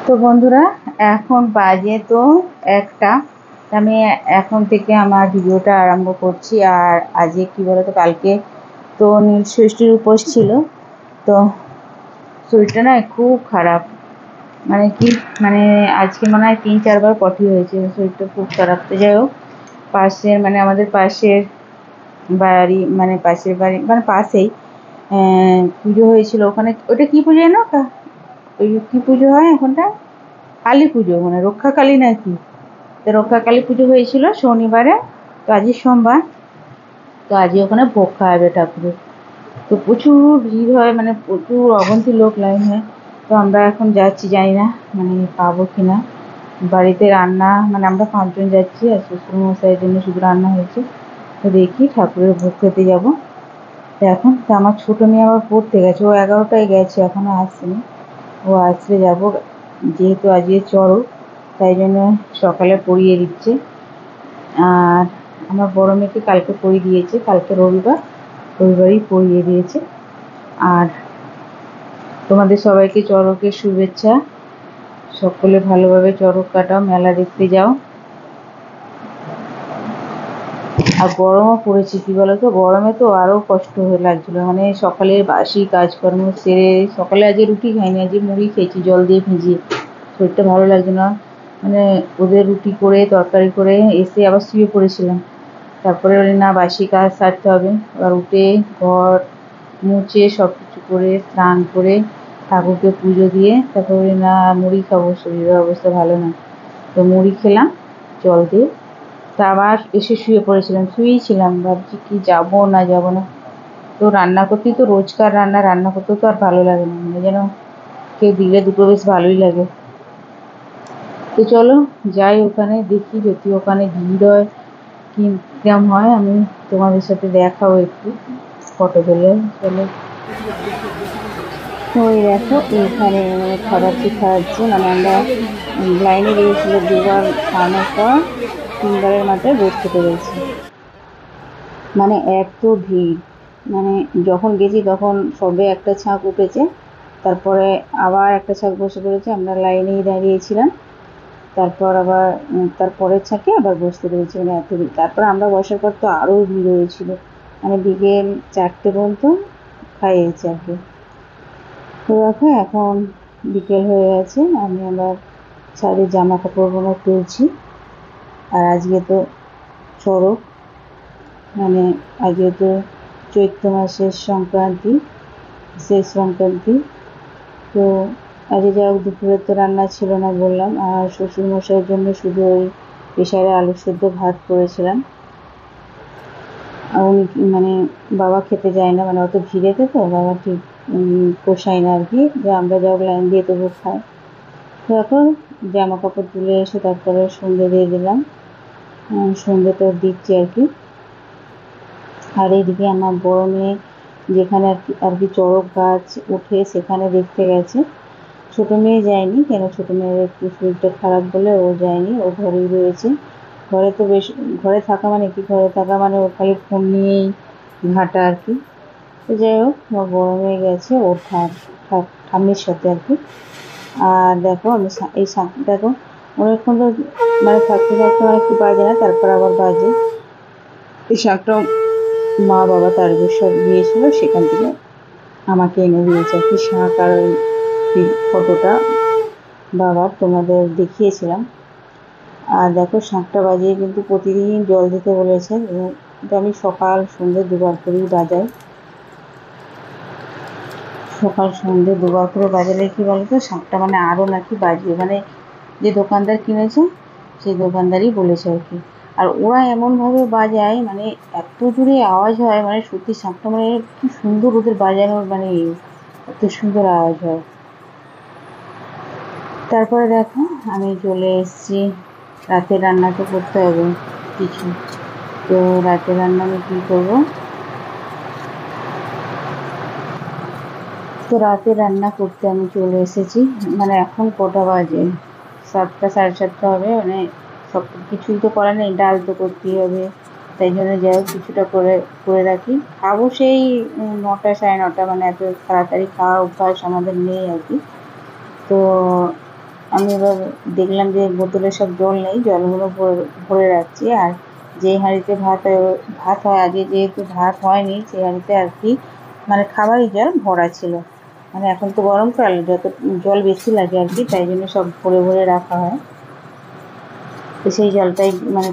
তো বন্ধুরা, এখন বাজে তো একটা। আমি এখন থেকে আমার ভিডিওটা আরম্ভ করছি। আর আজকে কি বলতো, কালকে তো নীলষষ্ঠীর উপোস ছিল। তো শরীরটা না খুব খারাপ, মানে কি, মানে আজকে মনে হয় 3-4 বার পটি হয়েছে, শরীরটা খুব খারাপ। তো যাই হোক, পাশের মানে আমাদের পাশের বাড়ি, মানে পাশের বাড়ি মানে পাশেই পুজো হয়েছিল। ওখানে ওটা কি পুজো জানো? ওই কি পুজো হয় এখনটা, কালী পুজো, মানে রক্ষাকালী নাকি। তো রক্ষাকালী পুজো হয়েছিল শনিবারে। তো আজই সোমবার, তো আজই ওখানে ভোগ খাওয়াবে ঠাকুরের। তো প্রচুর ভিড় হয়, মানে প্রচুর অগন্তি লোক লাইন হয়। তো আমরা এখন যাচ্ছি, জানি না মানে পাবো কিনা। বাড়িতে রান্না, মানে আমরা 5 জন যাচ্ছি, আর শ্বশুরমশাইয়ের জন্য শুধু রান্না হয়েছে। তো দেখি ঠাকুরের ভোগ খেতে যাবো। তো এখন তো আমার ছোটো মেয়ে আবার পড়তে গেছে, ও 11টায় গেছে, এখনো আসেনি। ও আসলে যাবো, যেহেতু আজকে চড়ক, তাই জন্য সকালে পরিয়ে দিচ্ছে। আর আমার বড় মেয়েকে কালকে পরিয়ে দিয়েছে, কালকে রবিবারই পরিয়ে দিয়েছে। আর তোমাদের সবাইকে চড়কের শুভেচ্ছা। সকলে ভালোভাবে চড়ক কাটাও, মেলা দেখতে যাও। আর গরমও পড়েছে, কি বলতো, গরমে তো আরও কষ্ট হয়ে লাগছিলো। মানে সকালে বাসি কাজকর্ম সেরে, সকালে আজকে রুটি খাইনি, আজকে মুড়ি খেয়েছি জল দিয়ে ভিজিয়ে। শরীরটা ভালো লাগছে না, মানে ওদের রুটি করে তরকারি করে এসে আবার শুয়ে পড়েছিলাম। তারপরে না, বাসি কাজ সারতে হবে। এবার উঠে ঘর মুছে সব কিছু করে স্নান করে ঠাকুরকে পুজো দিয়ে তারপরে না মুড়ি খাবো, শরীরের অবস্থা ভালো না। তো মুড়ি খেলাম জল দিয়ে, তা আবার এসে শুয়ে পড়েছিলাম, শুয়েই ছিলাম, ভাবছি কি যাবো না যাবো না। তো রান্না করতেই তো রোজকার রান্না করতেও তো আর ভালো লাগে না, মানে যেন কেউ দিলে দুটো বেশ ভালোই লাগে। তো চলো যাই, ওখানে দেখি যদি ওখানে ভিড় হয় কি কিরম হয়, আমি তোমাদের সাথে দেখাবো একটু ফটো তুলে। চলো। তো এই দেখো, এইখানে মানে খাবারটি খাওয়াচ্ছে, মানে আমরা লাইনে দিয়েছিল, 2বার খাওয়ানোর পর 3বারের মাথায় বসতে পেরেছি। মানে এত ভিড়, মানে যখন গেছি তখন সবে একটা ছাঁক উঠেছে, তারপরে আবার একটা ছাঁক বসে পড়েছে, আমরা লাইনেই দাঁড়িয়েছিলাম। তারপর আবার তারপরের ছাঁকে আবার বসতে পেরেছি, মানে এত ভিড়। তারপর আমরা বসার পর তো আরও ভিড় হয়েছিল, মানে বিকেল 4টে পর্যন্ত খাইয়েছে আর কি। তো দেখো এখন বিকেল হয়ে গেছে, আমি আবার ছাদের জামা কাপড়গুলো তুলছি। আর আজকে তো চড়ক, মানে আজকে তো চৈত্র মাসের সংক্রান্তি, শেষ সংক্রান্তি। তো আজকে যা হোক, দুপুরে তো রান্না ছিল না বললাম, আর শ্বশুরমশাইয়ের জন্য শুধু ওই প্রেসারে আলু সেদ্ধ ভাত করেছিলাম। আর উনি মানে বাবা খেতে যায় না, মানে অত ভিড়েতে তো বাবা ঠিক পোষায় না আর কি, যে আমরা যা হোক লাইন দিয়ে তবু খাই। তো এখন জামা কাপড় তুলে এসে তারপরে সন্ধে দিয়ে দিলাম, সন্ধেটা দিচ্ছি আর কি। আর এইদিকে আমার বড় মেয়ে যেখানে আর কি চড়ক গাছ উঠে সেখানে দেখতে গেছে। ছোটো মেয়ে যায়নি, কেন ছোটো মেয়ের একটু শরীরটা খারাপ বলে ও যায়নি, ও ঘরেই রয়েছে। ঘরে তো বেশ, ঘরে থাকা মানে কি, ঘরে থাকা মানে ও খালি ফোন নিয়েই ঘাঁটা আর কি। তো যাই হোক, আমার বড় মেয়ে গেছে ওর ঠাম্মির সাথে আর কি। আর দেখো আমি এই দেখো, অনেকক্ষণ তো মানে থাকতে থাকতে মানে একটু বাজে না, তারপর আবার বাজে। এই শাকটা মা বাবা তারকেশ্বর গিয়েছিল, সেখান থেকে আমাকে এনে দিয়েছে আর কি শাক। আর ওই ফটোটা বাবার তোমাদের দেখিয়েছিলাম। আর দেখো শাকটা বাজিয়ে কিন্তু প্রতিদিন জল দিতে বলেছে, কিন্তু আমি সকাল সন্ধ্যে 2বার করেই বাজাই। সকাল সন্ধ্যে 2বার করে বাজালে কি বলতো, শাকটা মানে আরও নাকি বাজিয়ে, মানে যে দোকানদার কিনেছে সেই দোকানদারই বলেছে আর কি। আর ওরা এমনভাবে বাজায়, মানে এত জোরে আওয়াজ হয়, মানে সত্যি শাকটা মানে কি সুন্দর ওদের বাজানোর, মানে এত সুন্দর আওয়াজ হয়। তারপরে দেখো আমি চলে এসেছি, রাতের রান্না তো করতে হবে কিছু। তো রাতের রান্না আমি কী করবো, তো রাতে রান্না করতে আমি চলে এসেছি। মানে এখন কটা বাজে, 7টা 7:30 হবে, মানে সব কিছুই তো করা নেই, ডাল তো করতেই হবে। তাই জন্য যাই হোক কিছুটা করে রাখি, খাবো সেই 9টা 9:30, মানে এত তাড়াতাড়ি খাওয়া অভ্যাস আমাদের নেই আর কি। তো আমি এবার দেখলাম যে বোতলে সব জল নেই, জলগুলো ভরে রাখছি। আর যে হাঁড়িতে ভাত হয়, আগে যেহেতু ভাত হয়নি সেই হাঁড়িতে আর কি মানে খাবারই জল ভরা ছিল। মানে এখন তো গরমকাল, যত জল বেশি লাগে আর কি, তাই জন্য সব ভরে ভরে রাখা হয়। তো সেই জলটাই মানে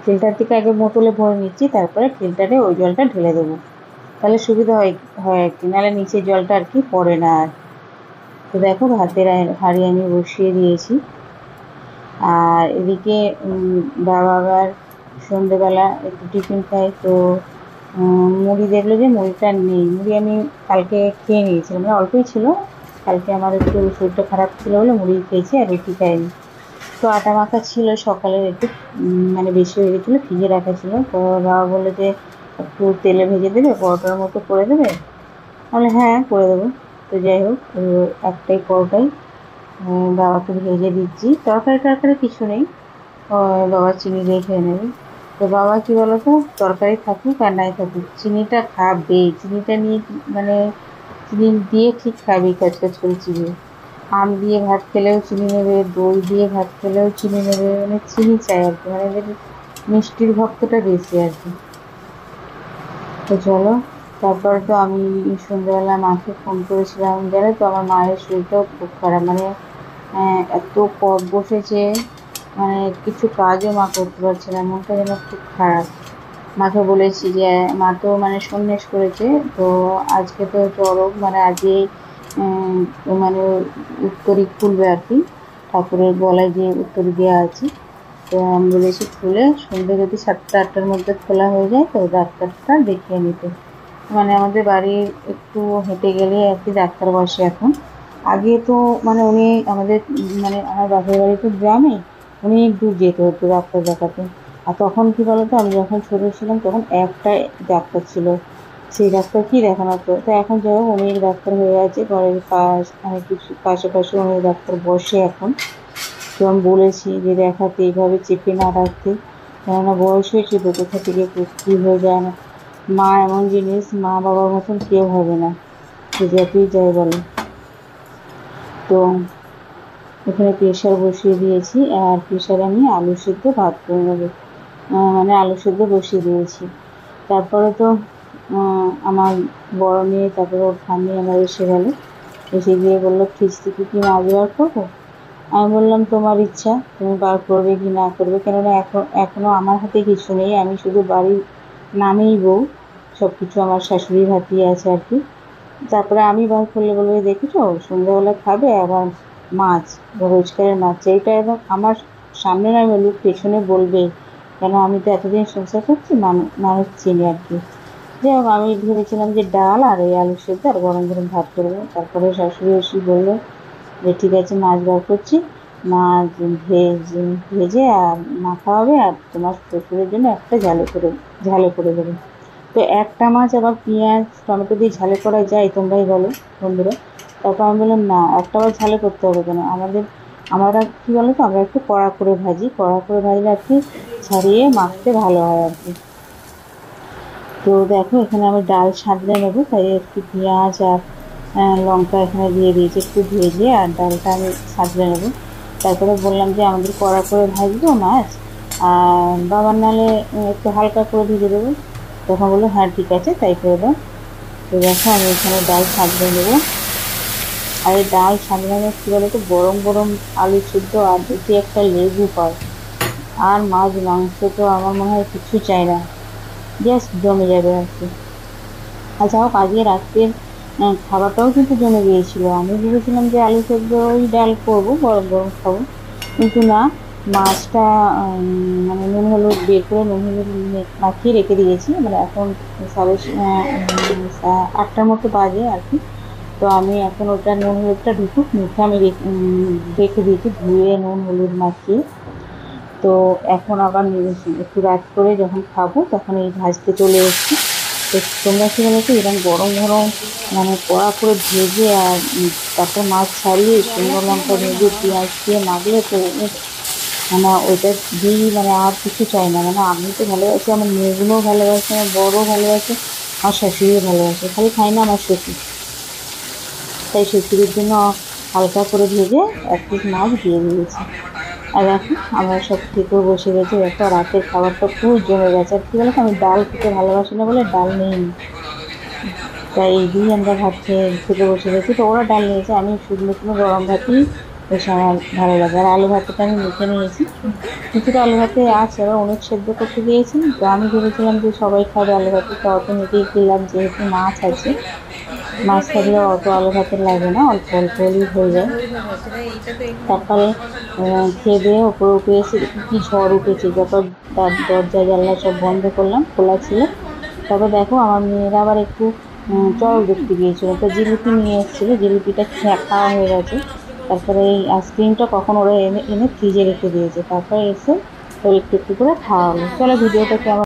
ফিল্টার থেকে আগে বোতলে ভরে নিচ্ছি, তারপরে ফিল্টারে ওই জলটা ঢেলে দেবো, তাহলে সুবিধা হয় আর কি, নাহলে নিচে জলটা আর কি পড়ে না। আর তো দেখো ভাতের হাঁড়ি আমি বসিয়ে দিয়েছি। আর এদিকে বাবা আবার সন্ধেবেলা একটু টিফিন খাই, তো মুড়ি দেখলো যে মুড়িটা নেই। মুড়ি আমি কালকে খেয়ে নিয়েছিলাম, মানে অল্পই ছিল, কালকে আমার একটু শরীরটা খারাপ ছিল বলে মুড়ি খেয়েছি আর রুটি খাইনি। তো আটা মাখা ছিল সকালের, একটু মানে বেশি হয়ে গেছিলো, ফ্রিজে রাখা ছিল। তো বাবা বললো যে একটু তেলে ভেজে দেবে, পরোটার মতো করে দেবে। তাহলে হ্যাঁ করে দেবো। তো যাই হোক, একটাই পরোটাই বাবাকে ভেজে দিচ্ছি। তরকারি কিছু নেই, বাবা চিনি দিয়ে খেয়ে নেবে। তো বাবা কী বলো তো, তরকারি থাকুক আর নাই থাকুক চিনিটা খাবেই। চিনিটা নিয়ে মানে চিনি দিয়ে ঠিক খাবেই, কাজ করে চিনি। আম দিয়ে ভাত খেলেও চিনি নেবে, দই দিয়ে ভাত খেলেও চিনি নেবে, মানে চিনি চাই আর কি, মানে এদের মিষ্টির ভক্তটা বেশি আর কি। তো চলো, তারপর তো আমি সন্ধ্যাবেলা মাকে ফোন করেছিলাম। জানো তো আমার মায়ের শরীরটাও খুব খারাপ, মানে এত কফ বসেছে, মানে কিছু কাজও মা করতে পারছে না, মনটা যেন খুব খারাপ। মাকে বলেছি যে মা তো মানে সন্ন্যাস করেছে, তো আজকে তো চড়ক, মানে আজকেই মানে উত্তরী খুলবে আর কি, ঠাকুরের গলায় যে উত্তরী দেওয়া আছে। তো আমি বলেছি খুলে সন্ধ্যে যদি 7টা-8টার মধ্যে খোলা হয়ে যায় তো ডাক্তারটা দেখিয়ে নিতে। মানে আমাদের বাড়ির একটু হেঁটে গেলে আর কি ডাক্তার বসে এখন। আগে তো মানে উনি আমাদের মানে আমার বাপের বাড়ি তো গ্রামে, অনেক দূর যেতে হতো ডাক্তার দেখাতে। আর তখন কী বলতো, আমি যখন ছোটো ছিলাম তখন একটাই ডাক্তার ছিল, সেই ডাক্তার কী দেখানো হতো। তো এখন যাই হোক অনেক ডাক্তার হয়ে গেছে, ঘরের অনেক কিছু পাশে অনেক ডাক্তার বসে এখন। তো আমি বলেছি যে দেখাতে, এইভাবে চেপে না রাখতে, কেননা বয়স হয়েছে তো, কোথা থেকে কী হয়ে যায় না। মা এমন জিনিস, মা বাবার মতন কেউ হবে না, যে যতই যাই বলে। তো এখানে প্রেশার বসিয়ে দিয়েছি, আর প্রেশারে আমি আলু সেদ্ধ ভাত করে নেবো, মানে আলু সেদ্ধ বসিয়ে দিয়েছি। তারপরে তো আমার বড় মেয়ে, তারপরে ওর স্বামী আমার এসে গেল, এসে গিয়ে বললো ফ্রিজ থেকে কি মাছ বার করবো। আমি বললাম তোমার ইচ্ছা, তুমি বার করবে কি না করবে, কেননা এখনও আমার হাতে কিছু নেই, আমি শুধু বাড়ির নামেই বউ, সব কিছু আমার শাশুড়ির হাতেই আছে আর কি। তারপরে আমি বার করলে বলবে দেখেছো সন্ধ্যাবেলা খাবে আবার মাছ, রোজগারের মাছ, এইটা এবং আমার সামনে নয় বলুক পেছনে বলবে, কেন আমি তো এতদিন সংসার করছি, মানুষ চিনি আর কি। যাই হোক আমি ভেবেছিলাম যে ডাল আর এই আলু সেদ্ধ আর গরম গরম ভাত করবো। তারপরে শাশুড়ি এসে বললো যে ঠিক আছে মাছ বার করছি, মাছ ভেজে আর মাখা হবে, আর তোমার শ্বশুরের জন্য একটা ঝালে করে দেবে। তো একটা মাছ আবার পেঁয়াজ টমেটো দিয়ে ঝালে করা যায়, তোমরাই বলো বন্ধুরা। তারপর আমি বললাম না, একটা আবার ঝালে করতে হবে কেন, আমরা কী বলো তো, আমরা একটু কড়া করে ভাজলে আর কি ছাড়িয়ে মাখতে ভালো হয় আর কি। তো দেখো এখানে আমি ডাল সাঁতলে নেবো, তাই একটু পেঁয়াজ আর লঙ্কা এখানে দিয়ে দিয়েছি একটু ভেজে, আর ডালটা আমি সাঁতলে নেবো। তারপরে বললাম যে আমাদের কড়া করে ভাজবো মাছ, আর বাবার নালে একটু হালকা করে ভেজে দেবো। তখন বললো হ্যাঁ ঠিক আছে তাই করে দাও। তো দেখো আমি এখানে ডাল সাঁতলে নেবো। আর এই ডাল সাঁতলানো কী বলো তো, গরম গরম আলু সিদ্ধ আর দুটি একটা লেবু পাও, আর মাছ মাংস তো আমার মনে হয় কিছু চাই না, জাস্ট জমে যাবে আর কি। আচ্ছা হোক, আজকে রাত্রের খাবারটাও কিন্তু জমে গিয়েছিল। আমি ভেবেছিলাম যে আলু সেদ্ধ ওই ডাল করবো, গরম গরম খাবো, কিন্তু না, মাছটা মানে নুন হলুদ বের করে নুন হলুদ মাখিয়ে রেখে দিয়েছি, মানে এখন 8টার মতো বাজে আর কি। তো আমি এখন ওটা নুন হলুদটা ঢুকুক মুখে আমি রেখে দিয়েছি ধুয়ে নুন হলুদ মাখিয়ে। তো এখন আবার একটু রাত করে যখন খাবো তখন এই ভাজতে চলে এসেছি। তো তোমরা কী বলো তো, এরকম গরম গরম মানে কড়া করে ভেজে আর তারপর মাছ ছাড়িয়ে শুকনো লঙ্কা ভেজে পেঁয়াজ দিয়ে মাখলে তো মানে ওইটা দিয়েই মানে আর কিছু চাই না। মানে আমি তো ভালোবাসি, আমার মেয়েগুলোও ভালোবাসে, আমার বড়ও ভালোবাসে, আমার শাশুড়িও ভালোবাসে, খালি খাই না আমার শ্বশুর। তাই শ্বশুরের জন্য হালকা করে ভেজে 1 পিস মাছ দিয়ে দিয়েছি। আর এখন আমরা সব খেতেও বসে গেছি। দেখো রাতের খাবারটা খুব জমে গেছে। আর কী বলতো, আমি ডাল খেতে ভালোবাসি না বলে ডাল নেইনি, তাই এই দিয়েই আমরা ভাত খেতে বসে গেছি। তো ওরা ডাল নিয়েছে, আমি শুকনো শুকনো গরম ভাতই বেশ আমার ভালো লাগে। আর আলু ভাতটা আমি মেখে নিয়েছি, কিছুটা আলু ভাতে আছে, আবার অনেক সেদ্ধ করতে দিয়েছি। তো আমি ভেবেছিলাম যে সবাই খাবে আলু ভাতে, তো অত মেখেই খেলাম, যেহেতু মাছ আছে, মাছ থাকলে অত আলু ভাতে লাগে না, অল্প অল্প হলেই হয়ে যায়। তারপরে খেয়ে দিয়ে ওপরে উঠে এসে কী ঝড় উঠেছে, যখন দরজা জানলা সব বন্ধ করলাম, খোলা ছিল। তবে দেখো আমার মেয়েরা আবার একটু চড়ক দেখতে গিয়েছিলো, তো জিলিপি নিয়ে এসেছিলো, জিলিপিটা খাওয়া হয়ে গেছে। তারপরে এই আইসক্রিমটা কখন ওরা এনে এনে ফ্রিজে রেখে দিয়েছে, তারপরে এসে ওর একটু একটু করে খাওয়া হলো। চলো ভিডিওটা কেমন